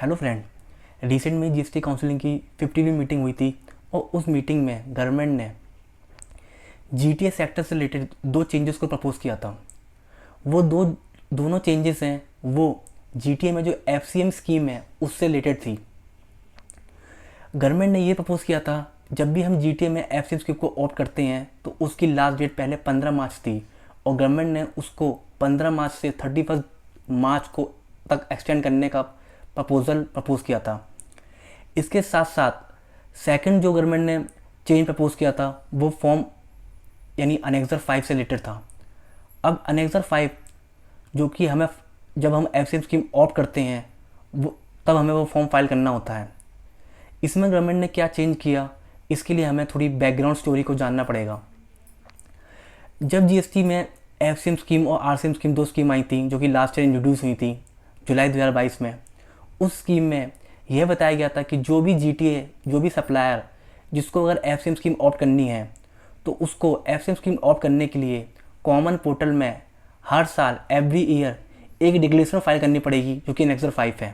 Hello friend. Recent में GST counselling की 50वीं meeting हुई थी और उस मीटिंग में गवर्नमेंट ने जीटीए सेक्टर से रिलेटेड दो चेंजेस को प्रपोज किया था। वो दोनों चेंजेस हैं वो जीटीए में जो एफसीएम स्कीम है उससे रिलेटेड थी। गवर्नमेंट ने ये प्रपोज किया था जब भी हम जीटीए में एफसीएम स्कीम को ऑप्ट करते हैं तो उसकी लास्ट डेट पहले 15 मार्च थी और गवर्नमेंट ने उसको 15 मार्च से 31 मार्च को तक एक्सटेंड करने का प्रपोज किया था। इसके साथ साथ सेकंड जो गवर्नमेंट ने चेंज प्रपोज किया था वो फॉर्म यानी अनेक्सर 5 से रिलेटेड था। अब अनेक्सर 5 जो कि हमें जब हम एफसीएम स्कीम ऑप्ट करते हैं वो तब हमें वो फॉर्म फाइल करना होता है। इसमें गवर्नमेंट ने क्या चेंज किया इसके लिए हमें थोड़ी बैकग्राउंड स्टोरी को जानना पड़ेगा। जब जीएसटी में एफसीएम स्कीम और आरसीएम स्कीम दो स्कीम आई थी जो कि लास्ट ईयर इंट्रोड्यूस हुई थी जुलाई 2022 में, उस स्कीम में यह बताया गया था कि जो भी जीटीए जो भी सप्लायर जिसको अगर एफसीएम स्कीम ऑप्ट करनी है तो उसको एफसीएम स्कीम ऑप्ट करने के लिए कॉमन पोर्टल में हर साल एवरी ईयर एक डिक्लेरेशन फाइल करनी पड़ेगी जो कि अनेक्सर 5 है।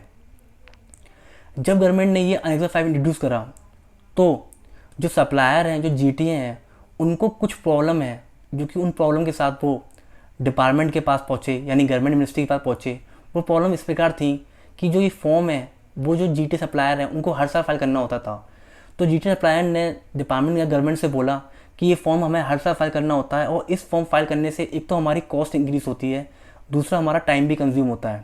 जब गवर्नमेंट ने ये अनेक्सर 5 इंट्रोड्यूस करा तो जो सप्लायर हैं जो जीटीए हैं उनको कुछ प्रॉब्लम है जो कि उन प्रॉब्लम के साथ वो डिपार्टमेंट के पास पहुँचे यानी गवर्नमेंट मिनिस्ट्री के पास पहुँचे। वो प्रॉब्लम इस प्रकार थी कि जो ये फॉर्म है वो जो जीटीए सप्लायर हैं उनको हर साल फाइल करना होता था। तो जीटीए सप्लायर ने डिपार्टमेंट या गवर्नमेंट से बोला कि ये फॉर्म हमें हर साल फाइल करना होता है और इस फॉर्म फाइल करने से एक तो हमारी कॉस्ट इंक्रीज होती है, दूसरा हमारा टाइम भी कंज्यूम होता है।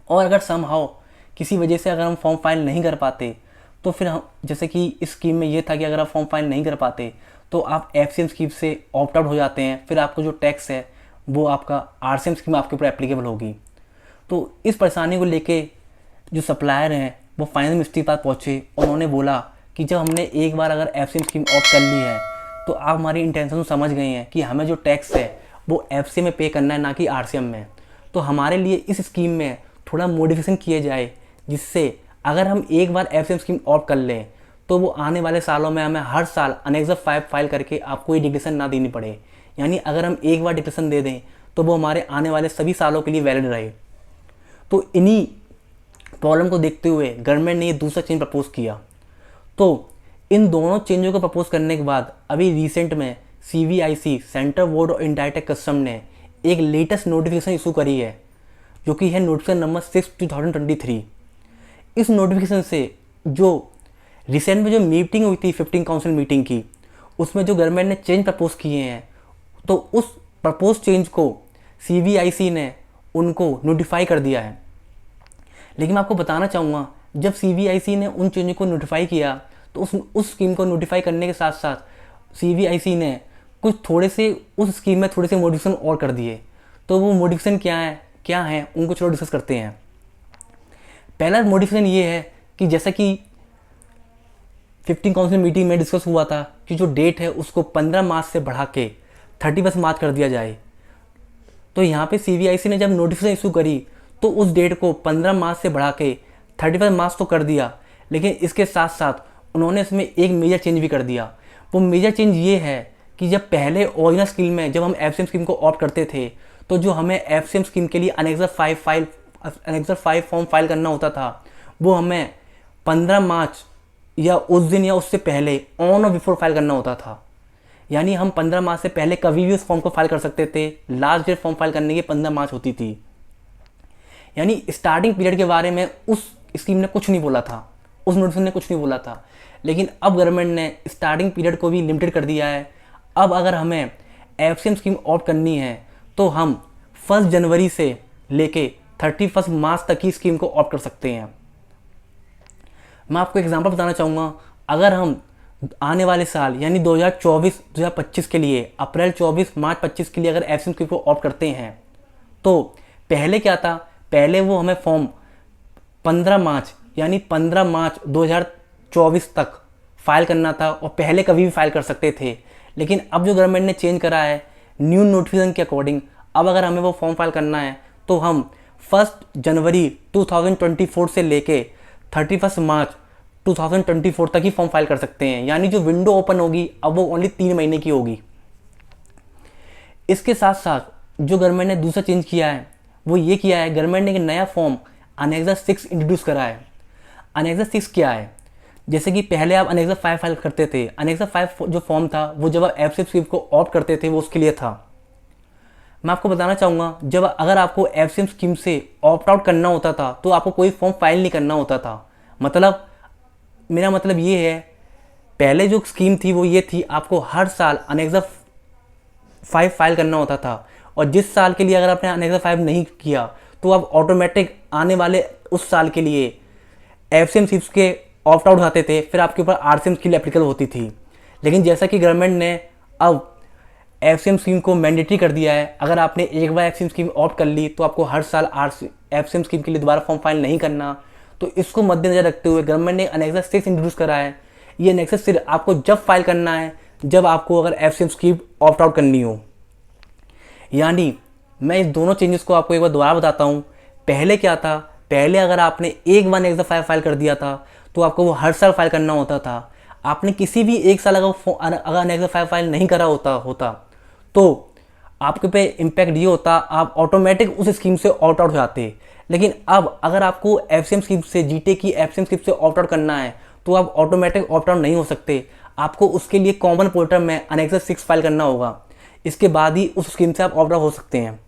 और अगर समहाउ किसी वजह से अगर हम फॉर्म फाइल नहीं कर पाते तो फिर हम जैसे कि इस स्कीम में ये था कि अगर आप फॉर्म फाइल नहीं कर पाते तो आप एफसीएम स्कीम से ऑप्ट आउट हो जाते हैं, फिर आपको जो टैक्स है वो आपका आरसीएम स्कीम आपके ऊपर एप्लीकेबल होगी। तो इस परेशानी को लेके जो सप्लायर हैं वो फाइनेंस मिनिस्ट्री के पास पहुँचे। उन्होंने बोला कि जब हमने एक बार अगर एफसीएम स्कीम ऑप्ट कर ली है तो आप हमारी इंटेंशन समझ गए हैं कि हमें जो टैक्स है वो एफसीएम में पे करना है ना कि आरसीएम में। तो हमारे लिए इस स्कीम में थोड़ा मॉडिफिकेशन किए जाए जिससे अगर हम एक बार एफसीएम स्कीम ऑप्ट कर लें तो वो आने वाले सालों में हमें हर साल अनेक्सर 5 फाइल करके आपको ये डिक्लेरेशन ना देनी पड़े। यानी अगर हम एक बार डिक्लेरेशन दे दें तो वो हमारे आने वाले सभी सालों के लिए वैलिड रहे। तो इन्हीं प्रॉब्लम को देखते हुए गवर्नमेंट ने ये दूसरा चेंज प्रपोज किया। तो इन दोनों चेंजों को प्रपोज करने के बाद अभी रिसेंट में CVIC central board of indirect custom ने एक लेटेस्ट नोटिफिकेशन इशू करी है जो कि है नोटिफिकेशन नंबर 6/2023। इस नोटिफिकेशन से जो रिसेंट में जो मीटिंग हुई थी 15 काउंसिल मीटिंग की उसमें जो गवर्नमेंट ने चेंज प्रपोज किए हैं तो उस प्रपोज चेंज को सीवीआईसी ने उनको नोटिफाई कर दिया है। लेकिन मैं आपको बताना चाहूँगा जब सीवीआईसी ने उन चेंजों को नोटिफाई किया तो उस स्कीम को नोटिफाई करने के साथ साथ सीवीआईसी ने कुछ थोड़े से उस स्कीम में थोड़े से मॉडिफिकेशन और कर दिए। तो वो मॉडिफिकेशन क्या है उनको चलो डिस्कस करते हैं। पहला मॉडिफिकेशन ये है कि जैसा कि 15 काउंसिल मीटिंग में डिस्कस हुआ था कि जो डेट है उसको 15 मार्च से बढ़ा के 31 मार्च कर दिया जाए। तो यहाँ पे सीवीआईसी ने जब नोटिफिकेशन इशू करी तो उस डेट को 15 मार्च से बढ़ा के 31 मार्च तो कर दिया, लेकिन इसके साथ साथ उन्होंने इसमें एक मेजर चेंज भी कर दिया। वो मेजर चेंज ये है कि जब पहले ओरिजिनल स्कीम में जब हम एफसीएम स्कीम को ऑप्ट करते थे तो जो हमें एफसीएम स्कीम के लिए अनेक्सर 5 फॉर्म फाइल करना होता था वो हमें 15 मार्च या उस दिन या उससे पहले ऑन और बिफोर फाइल करना होता था। यानी हम 15 मार्च से पहले कभी भी उस फॉर्म को फाइल कर सकते थे। लास्ट डेट फॉर्म फाइल करने की 15 मार्च होती थी। यानी स्टार्टिंग पीरियड के बारे में उस स्कीम ने कुछ नहीं बोला था, उस नोटिफिकेशन ने कुछ नहीं बोला था। लेकिन अब गवर्नमेंट ने स्टार्टिंग पीरियड को भी लिमिटेड कर दिया है। अब अगर हमें एफसीएम स्कीम ऑप्ट करनी है तो हम 1 जनवरी से लेके 31 मार्च तक की स्कीम को ऑप्ट कर सकते हैं। मैं आपको एग्जांपल बताना चाहूँगा। अगर हम आने वाले साल यानी 2024-2025 के लिए अप्रैल 24 मार्च 25 के लिए अगर एफसीएम स्कीम को ऑप्ट करते हैं तो पहले क्या था, पहले वो हमें फॉर्म 15 मार्च यानी 15 मार्च 2024 तक फाइल करना था और पहले कभी भी फाइल कर सकते थे। लेकिन अब जो गवर्नमेंट ने चेंज करा है न्यू नोटिफिकेशन के अकॉर्डिंग, अब अगर हमें वो फॉर्म फाइल करना है तो हम 1 जनवरी 2024 से लेके 31 मार्च 2024 तक ही फॉर्म फाइल कर सकते हैं। यानी जो विंडो ओपन होगी अब वो ओनली 3 महीने की होगी। इसके साथ साथ जो गवर्नमेंट ने दूसरा चेंज किया है वो ये किया है, गवर्नमेंट ने एक नया फॉर्म अनेक्सा 6 इंट्रोड्यूस करा है। अनेक्सा 6 क्या है? जैसे कि पहले आप अनेक्सा 5 फाइल करते थे। अनेक्सा 5 जो फॉर्म था वो जब आप एफसीएम स्कीम को ऑप्ट करते थे वो उसके लिए था। मैं आपको बताना चाहूँगा, जब अगर आपको एफसीएम स्कीम से ऑप्ट आउट करना होता था तो आपको कोई फॉर्म फाइल नहीं करना होता था। मतलब मेरा मतलब ये है, पहले जो स्कीम थी वो ये थी, आपको हर साल अनेक्सा 5 फाइल करना होता था, और जिस साल के लिए अगर आपने अनेक्सा 5 नहीं किया तो आप ऑटोमेटिक आने वाले उस साल के लिए एफसीएम स्कीम्स के ऑप्ट आउट आते थे, फिर आपके ऊपर आरसीएम स्कीम एप्लीकेबल होती थी। लेकिन जैसा कि गवर्नमेंट ने अब एफसीएम स्कीम को मैंडेटरी कर दिया है, अगर आपने एक बार एफसीएम स्कीम ऑप्ट कर ली तो आपको हर साल एफसीएम स्कीम के लिए दोबारा फॉर्म फाइल नहीं करना। तो इसको मद्देनजर रखते हुए गवर्नमेंट ने अनेक्सा 6 इंट्रोड्यूस करा है। ये अनेक्सा 6 आपको जब फाइल करना है जब आपको अगर एफसीएम स्कीम ऑप्ट आउट करनी हो। यानी मैं इस दोनों चेंजेस को आपको एक बार दोबारा बताता हूँ। पहले क्या था, पहले अगर आपने एक बार अनेक्सा 5 फाइल कर दिया था तो आपको वो हर साल फाइल करना होता था। आपने किसी भी एक साल अगर अनेक्सा 5 फाइल नहीं करा होता तो आपके पे इम्पैक्ट ये होता, आप ऑटोमेटिक उस स्कीम से ऑप्ट आउट हो जाते। लेकिन अब अगर आपको एफसीएम स्कीम से, जीटे की एफसीएम स्कीम से ऑप्ट आउट करना है तो आप ऑटोमेटिक ऑप्ट आउट नहीं हो सकते। आपको उसके लिए कॉमन पोर्टल में अनेक्सा 6 फाइल करना होगा, इसके बाद ही उस स्कीम से आप ऑप्ट आउट हो सकते हैं।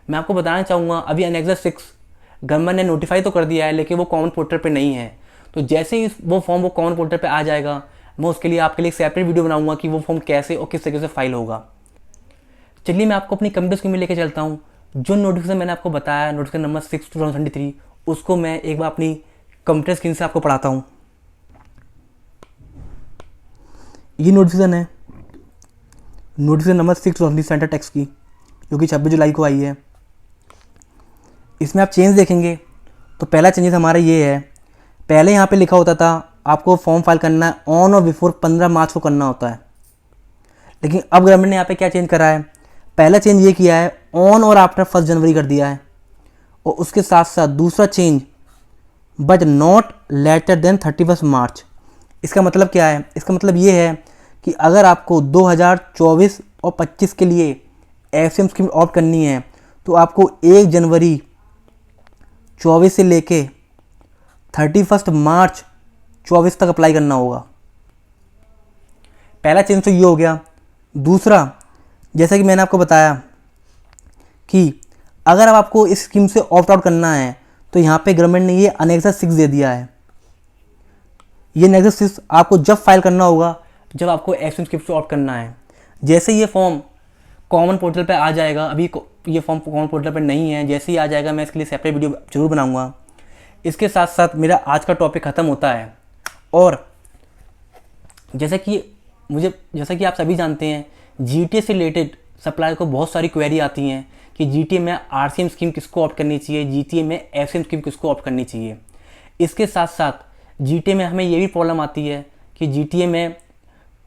मैं आपको बताना चाहूँगा, अभी अनेक्सा 6 गवर्नमेंट ने नोटिफाई तो कर दिया है लेकिन वो कॉमन पोर्टल पे नहीं है। तो जैसे ही वो फॉर्म वो कॉमन पोर्टल पे आ जाएगा, मैं उसके लिए आपके लिए एक सेपरेट वीडियो बनाऊंगा कि वो फॉर्म कैसे और किस तरीके से फाइल होगा। चलिए मैं आपको अपनी कंप्यूटर स्क्रीन में लेके चलता हूँ। जो नोटिफिकेशन मैंने आपको बताया, नोटिफिकेशन नंबर 6/2023, उसको मैं एक बार अपनी कंप्यूटर स्क्रीन से आपको पढ़ाता हूँ। ये नोटिफिकेशन है, नोटिफिकेशन नंबर 6/2023 सेंटर टैक्स की, जो कि 26 जुलाई को आई है। इसमें आप चेंज देखेंगे तो पहला चेंजेस हमारा ये है, पहले यहाँ पे लिखा होता था आपको फॉर्म फाइल करना है ऑन और बिफोर 15 मार्च को करना होता है। लेकिन अब गवर्नमेंट ने यहाँ पे क्या चेंज करा है, पहला चेंज ये किया है ऑन और आफ्टर 1 जनवरी कर दिया है। और उसके साथ साथ दूसरा change, but not later than 31 March. इसका मतलब क्या है? इसका मतलब ये है कि अगर आपको 2024 और 25 के लिए एफसीएम स्कीम ऑप्ट करनी है तो आपको 1 जनवरी 24 से लेके 31 मार्च 24 तक अप्लाई करना होगा। पहला चेंज तो ये हो गया। दूसरा, जैसा कि मैंने आपको बताया कि अगर आपको इस स्कीम से ऑप्ट आउट करना है तो यहाँ पे गवर्नमेंट ने ये अनेक्सा 6 दे दिया है। ये अनेक्सा 6 आपको जब फाइल करना होगा जब आपको एफसीएम स्कीम से ऑप्ट करना है। जैसे ये फॉर्म कॉमन पोर्टल पे आ जाएगा, अभी ये फॉर्म कॉमन पोर्टल पे नहीं है, जैसे ही आ जाएगा मैं इसके लिए सेपरेट वीडियो जरूर बनाऊंगा। इसके साथ साथ मेरा आज का टॉपिक ख़त्म होता है। और जैसा कि आप सभी जानते हैं, जीटीए से रिलेटेड सप्लायर को बहुत सारी क्वेरी आती हैं कि जीटीए में आरसीएम स्कीम किसको ऑप्ट करनी चाहिए, जीटीए में एफसीएम स्कीम किसको ऑप्ट करनी चाहिए। इसके साथ साथ जीटीए में हमें ये भी प्रॉब्लम आती है कि जीटीए में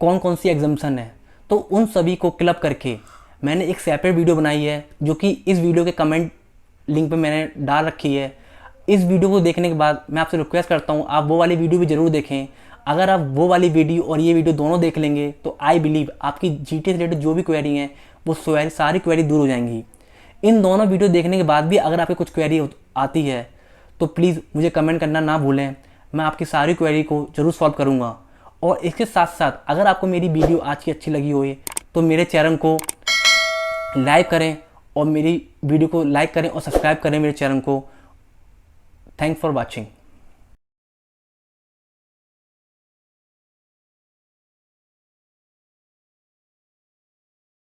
कौन कौन सी एग्जाम्पशन है। तो उन सभी को क्लब करके मैंने एक सेपरेट वीडियो बनाई है, जो कि इस वीडियो के कमेंट लिंक पे मैंने डाल रखी है। इस वीडियो को देखने के बाद मैं आपसे रिक्वेस्ट करता हूँ आप वो वाली वीडियो भी ज़रूर देखें। अगर आप वो वाली वीडियो और ये वीडियो दोनों देख लेंगे तो आई बिलीव आपकी जीटीए से रिलेटेड जो भी क्वेरी हैं वो सारी क्वेरी दूर हो जाएंगी। इन दोनों वीडियो देखने के बाद भी अगर आपकी कुछ क्वेरी आती है तो प्लीज़ मुझे कमेंट करना ना भूलें, मैं आपकी सारी क्वेरी को ज़रूर सॉल्व करूँगा। और इसके साथ साथ अगर आपको मेरी वीडियो आज की अच्छी लगी हो तो मेरे चैनल को लाइक करें और मेरी वीडियो को लाइक करें और सब्सक्राइब करें मेरे चैनल को। Thanks for watching.